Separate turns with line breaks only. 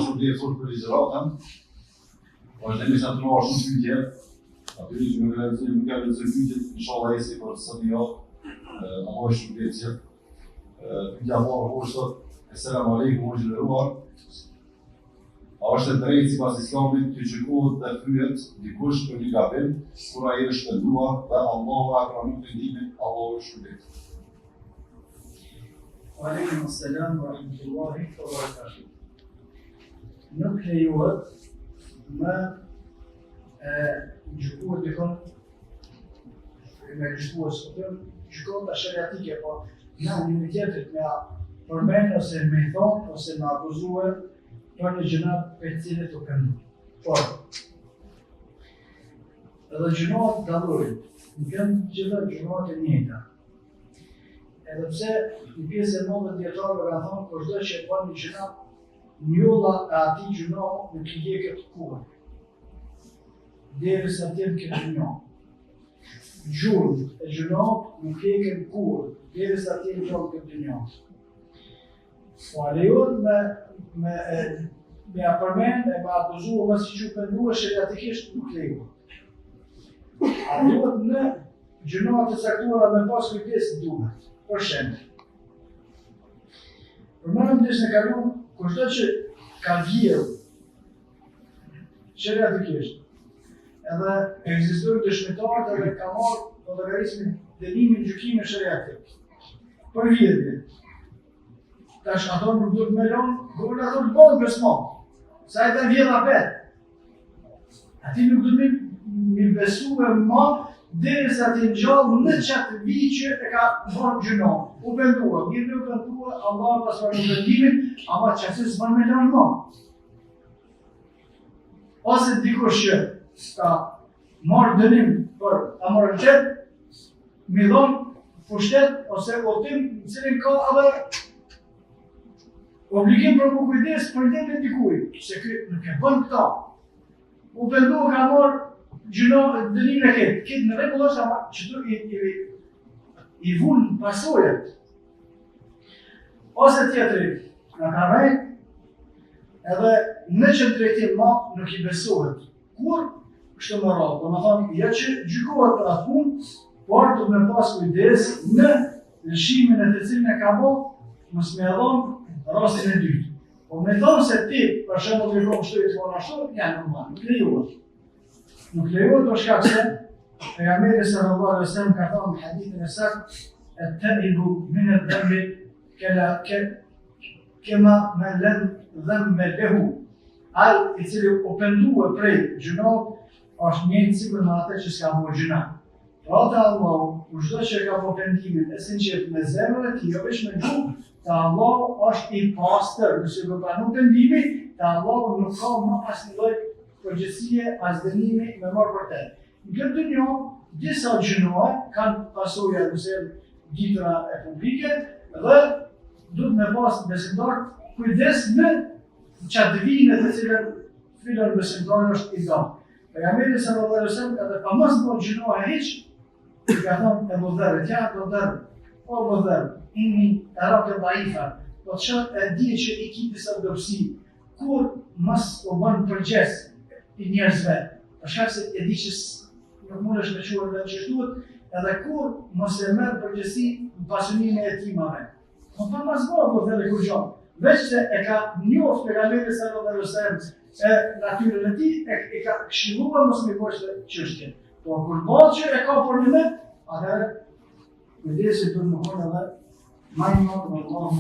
është për dhjetë për ligjëratën, është dhe misha të nua shumë pyetje, aty që nuk ka lezë pyetjet, inshallah esi për së një javë, Allah është shumë pyetje. Pyetja parë është, Esselamu alaikum, o gjëleruar. A është e drejtë sipas Islamit të gjykohet dhe fyet dikush për një gabim, kur ai është shpënduar dhe Allahu e pranon pendimin, Allahu është shpëtit.
Aleikum assalam wa rahmatullahi wa barakatuh. Nuk lejohet me gjykuar dikon me gjykuar sotëm, gjykohet të shariatike, po na një tjetër me përmend ose me thonë ose me akuzuar për një gjënat për cilët u këndu. Por, edhe gjënat dallurin, nuk janë gjitha gjënat e njëjta. Edhe pse një pjesë e madhe dietarëve kanë thonë kur çdo që bën një gjënat, njolla e atij gjënat nuk i jeket kurrë. Derisa të jetë këtë gjënat. Gjurmë e gjënat nuk i jeket kurrë, derisa të jetë gjallë këtë gjënat. Po a lejohet me apërmen e me akuzu o si që pëndua shariatikisht nuk lejohet. A lejohet në gjënat të caktuara me pas kujdes duhet. Për shembull. Përmenëm disë në kalon, kushto që ka vjerë shariatikisht, edhe ekzistojnë dëshmitarët edhe ka marrë në llogarismin dënimin gjykime shariatik. Për vjerë. Tash ato nuk duhet me lonë, duhet ato të bënë besmon. Sa e të vjela petë. Ati nuk duhet me besu e ma, derisa ti gjallë në qatë vi që e ka bërë gjënon. U pëndua, mirë me u pëndua, Allah pas për në pëndimin, ama qësë së bërë me lonë ma. Ose dikush që ka marrë dënim për ta marrë qëtë, me lonë pushtet ose otim në cilin ka edhe obligim për më kujdes për ndemën e dikujt, se këtë nuk e bën këta. U pëndohë ka marrë dënimin e këtë. Këtë në rregull është ama që i vunë pasojat. Ose tjetëri, në ka rejtë, edhe në që drejtim ma nuk i besohet. Kur kështë më rrallë, do më thonë, ja që gjykohet për atë punë, por të me pas kujdes në lëshimin e të cilin e ka bo, mos me edhonë rastin e dytë. Po me thonë se ti, për shembull të kohë shtojit të ashtu, janë normal, nuk lejohet. Nuk lejohet për shkak se pejgamberi sallallahu alaihi wasallam ka thënë në hadithin e saktë, at-ta'ibu min ad-dhanbi kema man lam dhanba lahu. Ai i cili u pendua prej gjunat, është njëjtë sikur me atë që s'ka bërë gjuna. Pra te Allahu, kur çdo që ka bërë pendimin e sinqert me zemrën e tij, jo vetëm me gjuhë, ta Allahu është i pastër, nëse do pranon pendimin, ta Allahu nuk ka më asnjë lloj përgjegjësie as dënimi me marrë për te. Në këtë dynjë, disa gjënoa kanë pasoja nëse ditra e publike dhe duhet me pas besimtar kujdes në qatë vijnë të cilën filon besimtar është i dam. Pejgamberi sallallahu alaihi wasallam ka thënë pa mos bën gjënoa hiç, ka thënë e modere, ja modere, o modere. Inni arake dhaifa, po që e di që i ki disa dopsi, kur mos u bën përgjes i njerëzve, për shkak se e di që nuk mundesh me quar dhe që duhet, edhe kur mos e merr përgjësi në pasunimin e jetimave. Po pa mas bëra po thënë kur gjë. Veç se e ka njoft pejgamberi sallallahu alaihi wasallam e natyrën e tij, e ka këshilluar mos me bësh çështje. Po kur bëhet që e ka për një, atëherë kujdeset të më thonë edhe Mind not of Allah.